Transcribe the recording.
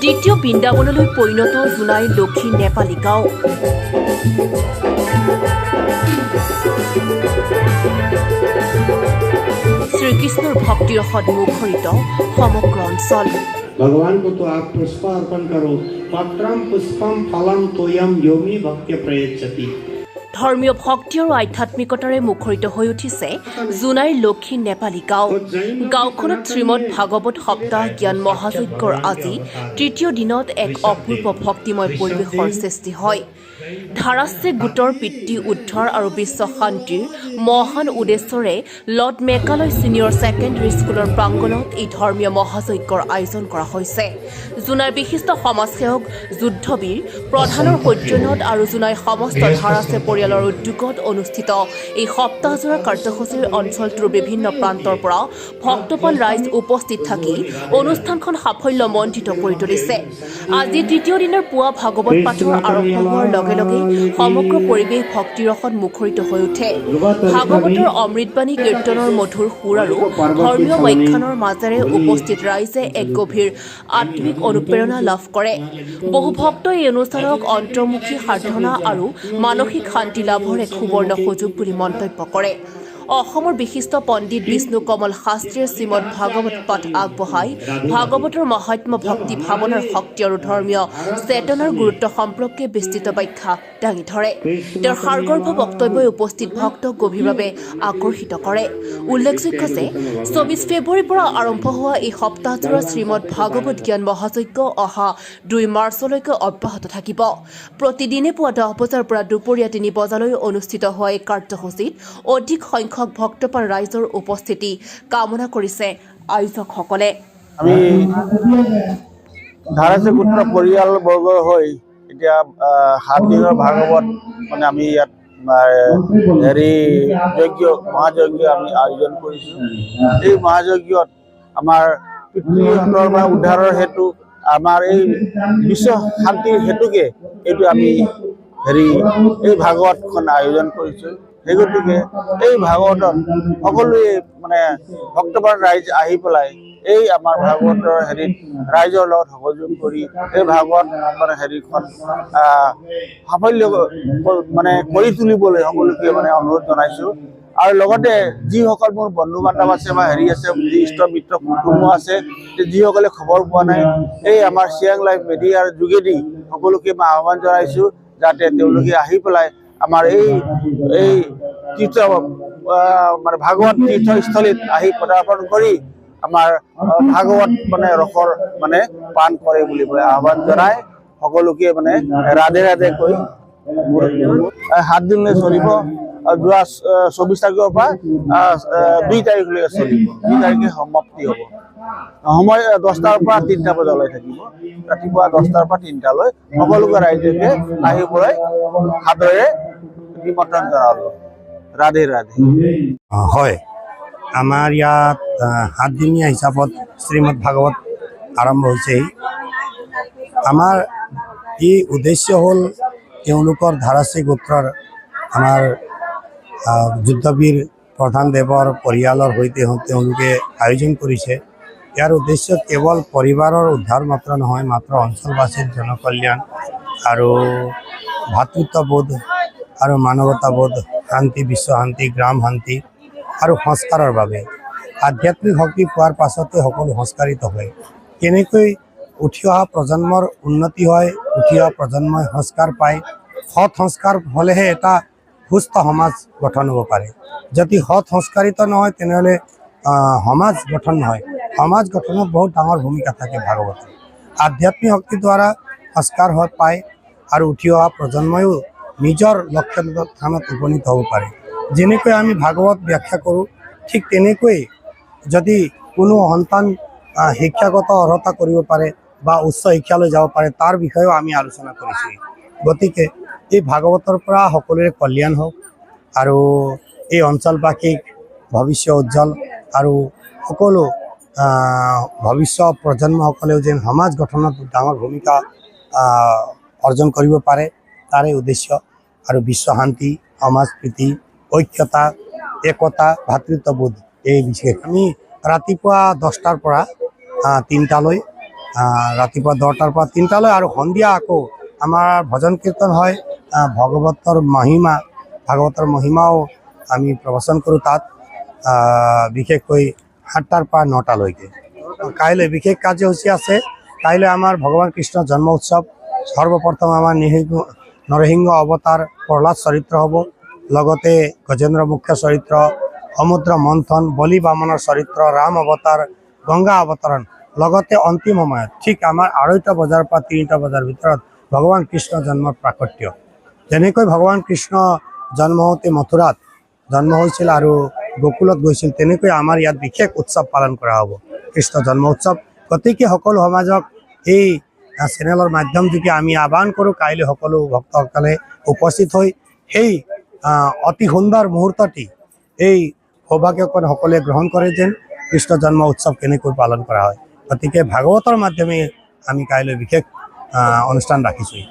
দ্বিতীয় বৃন্দাবনলৈ পৰিণত জোনাইৰ লক্ষী নেপালী গাঁও। শ্ৰীকৃষ্ণৰ ভক্তিৰসত মুখৰিত সমগ্ৰ অঞ্চল। भगवान को तो आप पुष्प अर्पण करो, पत्रम पुष्पम फलम तोयम योमी भक्त्य प्रयच्छति। ধৰ্মীয় ভক্তি আৰু আধ্যাত্মিকতাৰে মুখৰিত হৈ উঠিছে জোনাইৰ লক্ষী নেপালী গাঁও। গাঁওখনত শ্ৰীমদ ভাগৱত সপ্তাহ জ্ঞান মহাযজ্ঞৰ আজি তৃতীয় দিনত এক অপূৰ্ব ভক্তিময় পৰিৱেশৰ সৃষ্টি হয়। ধাৰাশ্ৰী গোটৰ পিতৃ উদ্ধাৰ আৰু বিশ্ব শান্তিৰ মহান উদ্দেশ্যৰে লৰ্ড মেকালয় ছিনিয়ৰ ছেকেণ্ডেৰী স্কুলৰ প্ৰাংগণত এই ধৰ্মীয় মহাযজ্ঞৰ আয়োজন কৰা হৈছে। জোনাইৰ বিশিষ্ট সমাজসেৱক যুদ্ধবীৰ প্ৰধানৰ সৌজন্যত আৰু জোনাইৰ সমস্ত ধাৰাশ্ৰী পৰিয়ালৰ উদ্যোগত অনুষ্ঠিত এই সপ্তাহজোৰা কাৰ্যসূচীৰ অঞ্চলটোৰ বিভিন্ন প্ৰান্তৰ পৰা ভক্তপাল ৰাইজ উপস্থিত থাকি অনুষ্ঠানখন সাফল্যমণ্ডিত কৰি তুলিছে। আজি তৃতীয় দিনৰ পুৱা ভাগৱত পাঠৰ আৰম্ভ হোৱাৰ লগে লগে সমগ্ৰ পৰিৱেশ ভক্তিৰসত মুখৰিত হৈ উঠে। ভাগৱতৰ অমৃতবাণী কীৰ্তনৰ মধুৰ সুৰ আৰু ধৰ্মীয় ব্যাখ্যানৰ মাজেৰে উপস্থিত ৰাইজে এক গভীৰ আত্মিক অনুপ্ৰেৰণা লাভ কৰে। বহু ভক্তই এই অনুষ্ঠানক অন্তৰ্মুখী সাধনা আৰু মানসিক শান্তি লাভৰ এক সুবৰ্ণ সুযোগ বুলি মন্তব্য কৰে। অসমৰ বিশিষ্ট পণ্ডিত বিষ্ণু কমল শাস্ত্ৰীয়ে শ্ৰীমদ ভাগৱত পাঠ আগবঢ়াই ভাগৱতৰ মহাত্ম ভক্তি ভাৱনাৰ শক্তি আৰু ধৰ্মীয় চেতনাৰ গুৰুত্ব সম্পৰ্কে বিস্তৃত ব্যাখ্যা দাঙি ধৰে। তেওঁৰ সাৰগৰ্ভ বক্তব্যই উপস্থিত ভক্তক গভীৰভাৱে আকৰ্ষিত কৰে। উল্লেখযোগ্য যে 24 ফেব্ৰুৱাৰীৰ পৰা আৰম্ভ হোৱা এই সপ্তাহজোৰা শ্ৰীমদ ভাগৱত জ্ঞান মহাযজ্ঞ অহা 2 মাৰ্চলৈকে অব্যাহত থাকিব। প্ৰতিদিনে পুৱা 10 বজাৰ পৰা দুপৰীয়া 3 বজালৈ অনুষ্ঠিত হোৱা এই কাৰ্যসূচীত অধিক সংখ্যক ভক্তপাল ৰাইজৰ উপস্থিতি কামনা কৰিছে আয়োজকসকলে। আমি ধাৰাশ্ৰী গোটৰ পৰিয়ালবৰ্গৰ হৈ এতিয়া 7 দিনৰ ভাগৱত মানে আমি ইয়াত মহাযজ্ঞ আমি আয়োজন কৰিছোঁ। এই মহাযজ্ঞত আমাৰ পিতৃহঁতৰ পৰা উদ্ধাৰৰ হেতু আমাৰ এই বিশ্ব শান্তিৰ হেতুকে এইটো আমি এই ভাগৱতখন আয়োজন কৰিছোঁ। সেই গতিকে এই ভাগৱতত সকলোৱে মানে ভক্তবান ৰাইজ আহি পেলাই এই আমাৰ ভাগৱতৰ ৰাইজৰ লগত সহযোগ কৰি এই ভাগৱত মানে হেৰিখন সাফল্য মানে কৰি তুলিবলৈ সকলোকে মানে অনুৰোধ জনাইছোঁ। আৰু লগতে যিসকল মোৰ বন্ধু বান্ধৱ আছে বা আছে ইষ্ট মিত্ৰ কুটুম্ব আছে যিসকলে খবৰ পোৱা নাই, এই আমাৰ চিয়াং লাইভ মিডিয়াৰ যোগেদি সকলোকে মই আহ্বান জনাইছোঁ যাতে তেওঁলোকে আহি পেলাই আমাৰ এই তীৰ্থ মানে ভাগৱত তীৰ্থস্থলীত আহি পদাৰ্পণ কৰি আমাৰ ভাগৱত মানে ৰসৰ মানে পান কৰে বুলি মই আহ্বান জনাই সকলোকে মানে ৰাধে ৰাধে কৈ 7 দিনলৈ চলিব। যোৱা 24 তাৰিখৰ পৰা 2 তাৰিখলৈকে চলিব। 2 তাৰিখে সমাপ্তি হ'ব। সময় 10টাৰ পৰা 3টা বজালৈ থাকিব। ৰাতিপুৱা 10টাৰ পৰা 3টালৈ সকলোকে ৰাইজকে আহিবলৈ সাদৰে নিমন্ত্ৰণ জনালোঁ। ৰাধে ৰাধে। হয়, আমাৰ ইয়াত 7 দিনীয়া হিচাপত শ্ৰীমদ ভাগৱত আৰম্ভ হৈছে। আমাৰ এই উদ্দেশ্য হ'ল তেওঁলোকৰ ধাৰাশ্ৰী গোত্ৰৰ আমাৰ যুদ্ধবীৰ প্ৰধানদেৱৰ পৰিয়ালৰ সৈতে তেওঁলোকে আয়োজন কৰিছে। ইয়াৰ উদ্দেশ্য কেৱল পৰিবাৰৰ উদ্ধাৰ মাত্ৰ নহয়, মাত্ৰ অঞ্চলবাসীৰ জনকল্যাণ আৰু ভাতৃত্ববোধ আৰু মানৱতাবোধ, শান্তি, বিশ্ব শান্তি, গ্ৰাম শান্তি আৰু সংস্কাৰৰ বাবে। আধ্যাত্মিক শক্তি পোৱাৰ পাছতে সকলো সংস্কাৰিত হয়। কেনেকৈ উঠি অহা প্ৰজন্মৰ উন্নতি হয়, উঠি অহা প্ৰজন্মই সংস্কাৰ পায়। সৎ সংস্কাৰ হ'লেহে এটা সুস্থ সমাজ গঠন হ'ব পাৰে। যদি সৎ সংস্কাৰিত নহয় তেনেহ'লে সমাজ গঠন নহয়। সমাজ গঠনত বহুত ডাঙৰ ভূমিকা থাকে ভাগৱতৰ। আধ্যাত্মিক শক্তিৰ দ্বাৰা সংস্কাৰ পায় আৰু উঠি অহা প্ৰজন্ময়ো নিজৰ লক্ষ্য স্থানত উপনীত হ'ব পাৰে। যেনেকৈ আমি ভাগৱত ব্যাখ্যা কৰোঁ, ঠিক তেনেকৈ যদি কোনো সন্তান শিক্ষাগত অৰ্হতা কৰিব পাৰে বা উচ্চ শিক্ষালৈ যাব পাৰে, তাৰ বিষয়েও আমি আলোচনা কৰিছোঁ। গতিকে এই ভাগৱতৰ পৰা সকলোৰে কল্যাণ হওক আৰু এই অঞ্চলবাসীক ভৱিষ্য উজ্জ্বল আৰু সকলো ভৱিষ্যত প্ৰজন্মসকলেও যেন সমাজ গঠনত ডাঙৰ ভূমিকা অৰ্জন কৰিব পাৰে, তাৰে উদ্দেশ্য। আৰু বিশ্ব শান্তি, সমাজ প্ৰীতি, ঐক্যতা, একতা, ভাতৃত্ববোধ এই বিশেষ। আমি ৰাতিপুৱা 10টাৰ পৰা 3টালৈ ৰাতিপুৱা 10টাৰ পৰা 3টালৈ আৰু সন্ধিয়া আকৌ আমাৰ ভজন কীৰ্তন হয়। ভাগৱতৰ মহিমাও আমি প্ৰবচন কৰোঁ তাত, বিশেষকৈ 7টাৰ পৰা 9টালৈকে। কাইলৈ বিশেষ কাৰ্যসূচী আছে। কাইলৈ আমাৰ ভগৱান কৃষ্ণৰ জন্ম উৎসৱ। সৰ্বপ্ৰথম আমাৰ নৰসিংহ অৱতাৰ প্ৰহ্লাদ চৰিত্ৰ হ'ব, লগতে গজেন্দ্ৰ মুখ্য চৰিত্ৰ, সমুদ্ৰ মন্থন, বলি বামনৰ চৰিত্ৰ, ৰাম অৱতাৰ, গংগা অৱতৰণ, লগতে অন্তিম সময়ত ঠিক আমাৰ 2:30 বজাৰ পৰা 3টা বজাৰ ভিতৰত ভগৱান কৃষ্ণ জন্মৰ প্ৰাকট্য। যেনেকৈ ভগৱান কৃষ্ণ জন্ম হওঁতে মথুৰাত জন্ম হৈছিল আৰু গোকুলত গৈছিল, তেনেকৈ আমাৰ ইয়াত বিশেষ উৎসৱ পালন কৰা হ'ব, কৃষ্ণ জন্ম উৎসৱ। গতিকে সকলো সমাজক এই চেনেলৰ মাধ্যমযোগে আমি আহ্বান কৰোঁ, কাইলৈ সকলো ভক্তসকলে উপস্থিত হৈ সেই অতি সুন্দৰ মুহূৰ্তটি, এই সৌভাগ্যকণ সকলোৱে গ্ৰহণ কৰে যেন কৃষ্ণ জন্ম উৎসৱ কেনেকৈ পালন কৰা হয়। গতিকে ভাগৱতৰ মাধ্যমে আমি কাইলৈ বিশেষ অনুষ্ঠান ৰাখিছোঁ।